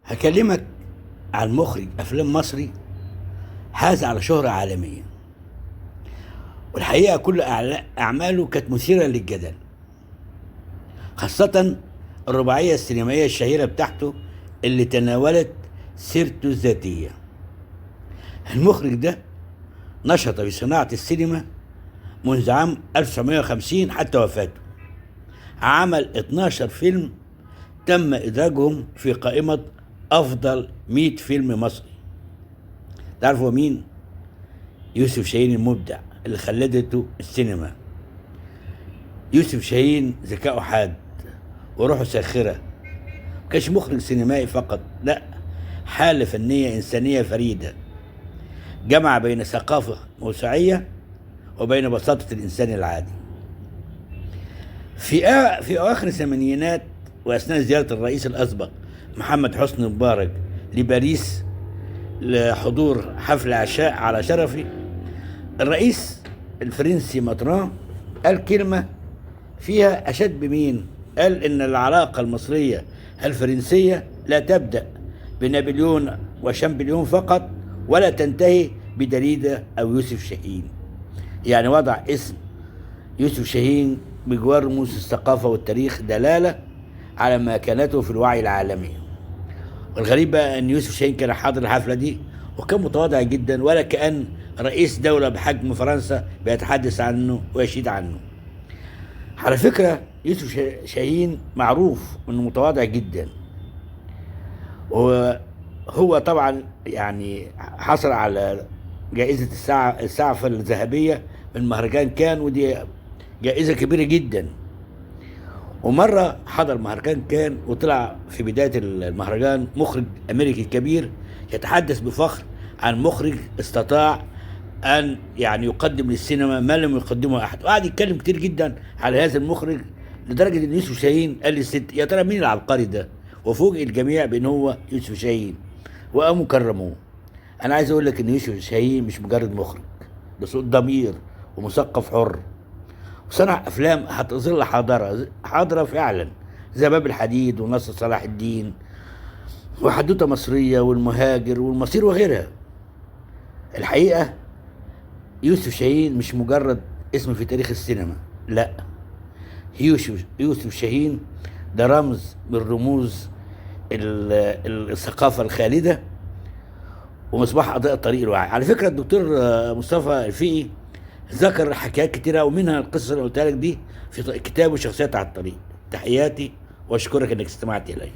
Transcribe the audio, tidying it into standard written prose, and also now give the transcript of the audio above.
هكلمك عن مخرج أفلام مصري حاز على شهرة عالمية، والحقيقة كل أعماله كانت مثيرة للجدل، خاصة الرباعية السينمائية الشهيرة بتاعته اللي تناولت سيرته الذاتية. المخرج ده نشط في صناعة السينما منذ عام 1950 حتى وفاته. عمل 12 فيلم تم إدراجهم في قائمة أفضل 100 فيلم مصري. تعرفوا مين؟ يوسف شاهين المبدع اللي خلدته السينما. يوسف شاهين ذكاؤه حاد وروحه ساخرة، مكانش مخرج سينمائي فقط، لا، حالة فنية إنسانية فريدة، جمع بين ثقافة موسوعية وبين بساطة الإنسان العادي. في أواخر الثمانينات وأثناء زيارة الرئيس الأسبق محمد حسني مبارك لباريس لحضور حفل عشاء على شرفي، الرئيس الفرنسي ماتران قال كلمة فيها أشد بمين؟ قال إن العلاقة المصرية الفرنسية لا تبدأ بنابليون وشامبليون فقط، ولا تنتهي بدريدة أو يوسف شاهين. يعني وضع اسم يوسف شاهين بجوار رموز الثقافة والتاريخ دلالة على مكانته في الوعي العالمي. والغريب بقى ان يوسف شاهين كان حاضر الحفلة دي وكان متواضع جدا، ولا كأن رئيس دولة بحجم فرنسا بيتحدث عنه ويشيد عنه. على فكرة يوسف شاهين معروف انه متواضع جدا، وهو طبعا يعني حصل على جائزة السعفة الذهبية من مهرجان كان، ودي جائزة كبيرة جدا. ومرة حضر مهرجان كان وطلع في بداية المهرجان مخرج أمريكي كبير يتحدث بفخر عن مخرج استطاع أن يعني يقدم للسينما ما لم يقدمه أحد، وقعد يتكلم كتير جدا على هذا المخرج، لدرجة أن يوسف شاهين قال للست يا ترى مين العبقري ده؟ وفوجئ الجميع بأن هو يوسف شاهين وقاموا كرموه. أنا عايز أقول لك أن يوسف شاهين مش مجرد مخرج، ده صوت ضمير ومثقف حر، وصنع افلام هتظل حاضره فعلا، زي باب الحديد ونصر صلاح الدين وحدوته مصريه والمهاجر والمصير وغيرها. الحقيقه يوسف شاهين مش مجرد اسم في تاريخ السينما، لا، يوسف شاهين ده رمز من رموز الثقافه الخالده ومصباح اضاء الطريق الواعي. على فكره الدكتور مصطفى الفقي ذكر حكايات كتيرة ومنها القصة اللي قلتها لك دي في كتابه شخصيات على الطريق. تحياتي واشكرك انك استمعت الي.